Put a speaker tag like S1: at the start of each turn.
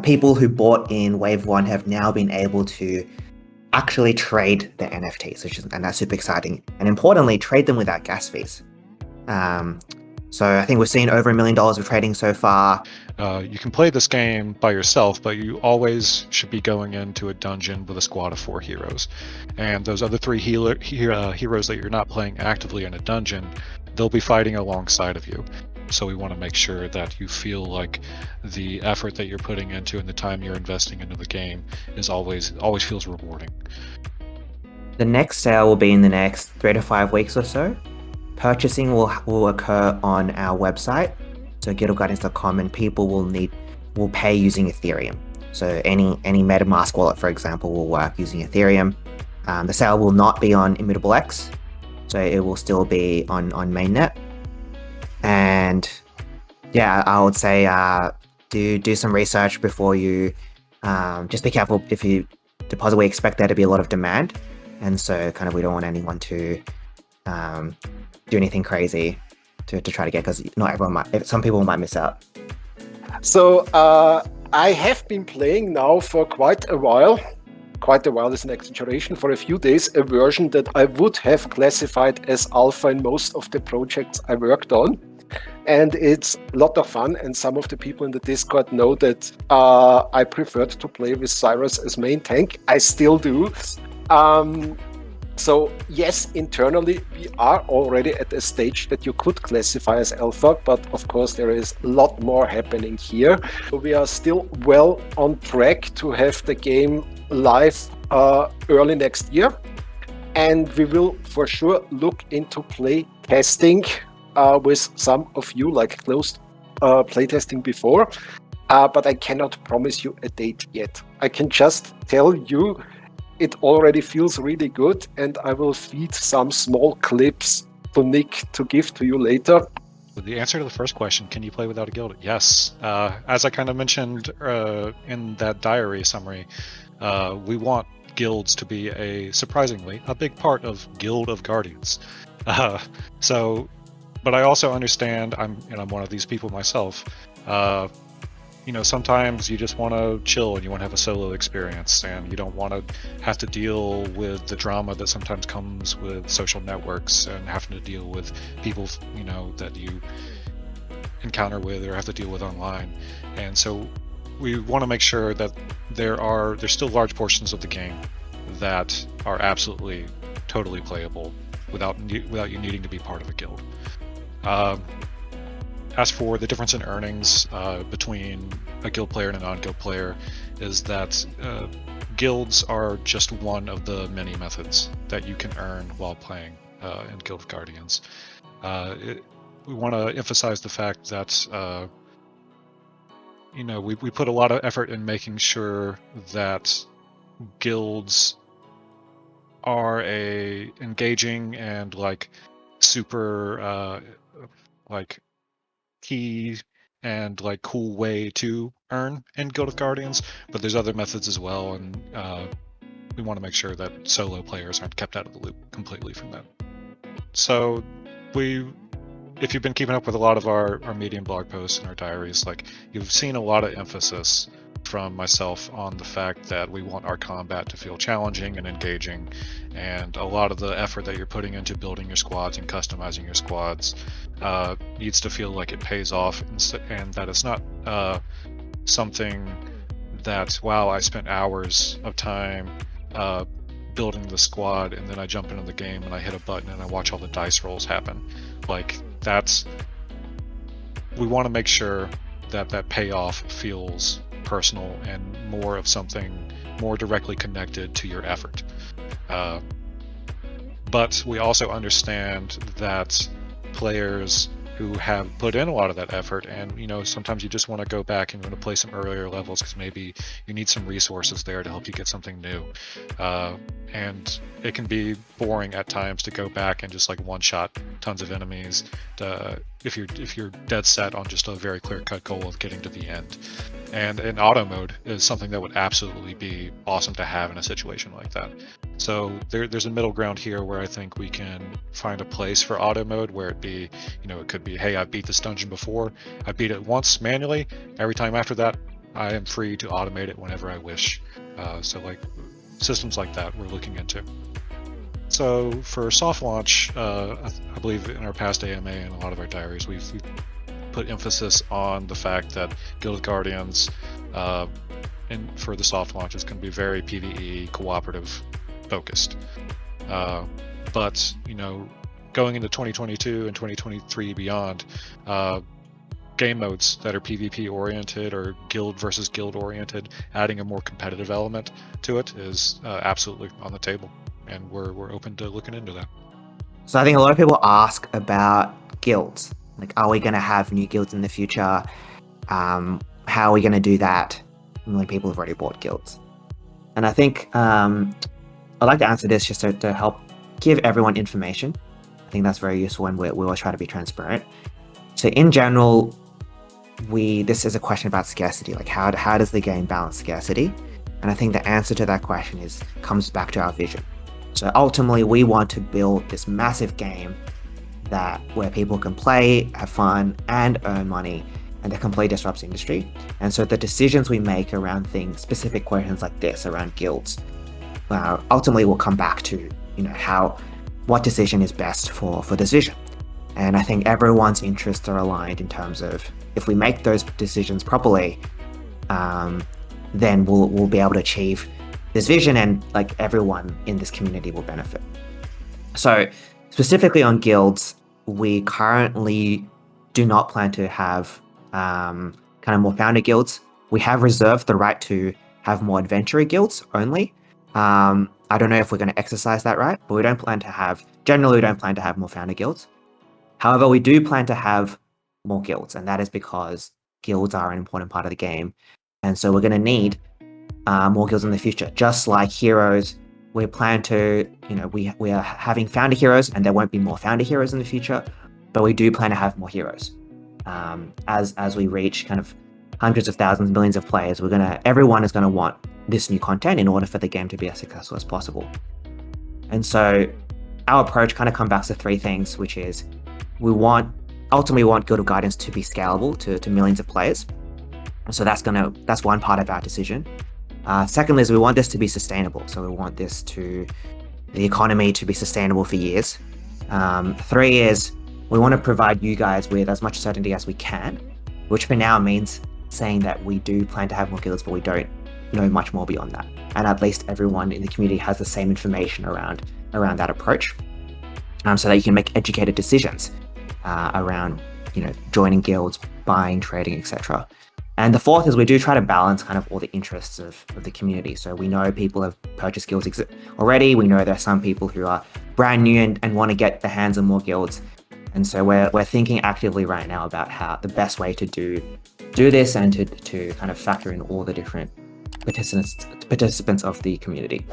S1: people who bought in Wave 1 have now been able to actually trade the NFTs, and that's super exciting. And importantly, trade them without gas fees. So I think we've seen over $1 million of trading so far.
S2: You can play this game by yourself, but you always should be going into a dungeon with a squad of 4 heroes. And those other 3 heroes that you're not playing actively in a dungeon, they'll be fighting alongside of you. So we want to make sure that you feel like the effort that you're putting into and the time you're investing into the game is always feels rewarding.
S1: The next sale will be in the next 3 to 5 weeks or so. Purchasing will occur on our website, so guildofguardians.com, and people will pay using Ethereum. So any MetaMask wallet, for example, will work using Ethereum. The sale will not be on Immutable X, so it will still be on mainnet. And yeah, I would say do some research before you. Just be careful if you deposit. We expect there to be a lot of demand, and so kind of we don't want anyone to do anything crazy to try to get, because not everyone some people might miss out.
S3: So I have been playing now for quite a while is an exaggeration, for a few days, a version that I would have classified as alpha in most of the projects I worked on. And it's a lot of fun, and some of the people in the Discord know that I preferred to play with Cyrus as main tank. I still do. So yes, internally we are already at a stage that you could classify as alpha, but of course there is a lot more happening here. We are still well on track to have the game live early next year, and we will for sure look into play testing with some of you, like closed playtesting before, but I cannot promise you a date yet. I can just tell you it already feels really good, and I will feed some small clips to Nick to give to you later.
S2: The answer to the first question, can you play without a guild? Yes. As I kind of mentioned in that diary summary, we want guilds to be surprisingly a big part of Guild of Guardians. But I also understand, I'm one of these people myself. Sometimes you just want to chill and you want to have a solo experience, and you don't want to have to deal with the drama that sometimes comes with social networks and having to deal with people, that you encounter with or have to deal with online. And so we want to make sure that there's still large portions of the game that are absolutely totally playable without you needing to be part of a guild. As for the difference in earnings between a guild player and a non-guild player, is that guilds are just one of the many methods that you can earn while playing in Guild of Guardians. We want to emphasize the fact that we put a lot of effort in making sure that guilds are a engaging and super key and cool way to earn in Guild of Guardians, but there's other methods as well, and we want to make sure that solo players aren't kept out of the loop completely from that. So if you've been keeping up with a lot of our Medium blog posts and our diaries, you've seen a lot of emphasis from myself on the fact that we want our combat to feel challenging and engaging, and a lot of the effort that you're putting into building your squads and customizing your squads needs to feel like it pays off, and that it's not something that, wow, I spent hours of time building the squad and then I jump into the game and I hit a button and I watch all the dice rolls happen. We want to make sure that payoff feels personal and more of something more directly connected to your effort. But we also understand that players who have put in a lot of that effort, and sometimes you just want to go back and you want to play some earlier levels because maybe you need some resources there to help you get something new, and it can be boring at times to go back and just one-shot tons of enemies if you're dead set on just a very clear-cut goal of getting to the end. And an auto mode is something that would absolutely be awesome to have in a situation like that. So there's a middle ground here where I think we can find a place for auto mode where it could be, hey, I beat this dungeon before, I beat it once manually, every time after that I am free to automate it whenever I wish. So like systems like that we're looking into. So for soft launch, I believe in our past AMA and a lot of our diaries, we've put emphasis on the fact that Guild of Guardians, and for the soft launch, is going to be very PvE cooperative focused. But going into 2022 and 2023 beyond, game modes that are PvP oriented or guild versus guild oriented, adding a more competitive element to it is absolutely on the table, and we're open to looking into that.
S1: So I think a lot of people ask about guilds. Like, are we going to have new guilds in the future? How are we going to do that when people have already bought guilds? And I think I'd like to answer this just to help give everyone information. I think that's very useful, and we always try to be transparent. So in general, this is a question about scarcity. Like, how does the game balance scarcity? And I think the answer to that question comes back to our vision. So ultimately, we want to build this massive game where people can play, have fun, and earn money, and that completely disrupts the industry. And so the decisions we make around specific questions like this, around guilds, ultimately will come back to what decision is best for this vision. And I think everyone's interests are aligned in terms of, if we make those decisions properly, then we'll be able to achieve this vision, and like everyone in this community will benefit. So specifically on guilds, we currently do not plan to have kind of more founder guilds. We have reserved the right to have more adventurer guilds only. I don't know if we're going to exercise that right, but we don't plan to have more founder guilds. However, we do plan to have more guilds, and that is because guilds are an important part of the game. And so we're going to need more guilds in the future. Just like heroes, we plan to, we are having founder heroes, and there won't be more founder heroes in the future, but we do plan to have more heroes. As we reach kind of hundreds of thousands, millions of players, everyone is going to want this new content in order for the game to be as successful as possible. And so our approach kind of comes back to three things, which is ultimately we want Guild of Guardians to be scalable to millions of players. And so that's one part of our decision. Secondly, is we want this to be sustainable. So we want the economy to be sustainable for years. Three is we want to provide you guys with as much certainty as we can, which for now means saying that we do plan to have more guilds, but we don't know much more beyond that. And at least everyone in the community has the same information around that approach, so that you can make educated decisions around joining guilds, buying, trading, etc. And the fourth is we do try to balance kind of all the interests of the community. So we know people have purchased guilds already. We know there are some people who are brand new and want to get their hands on more guilds. And so we're thinking actively right now about how the best way to do this, and to kind of factor in all the different participants of the community.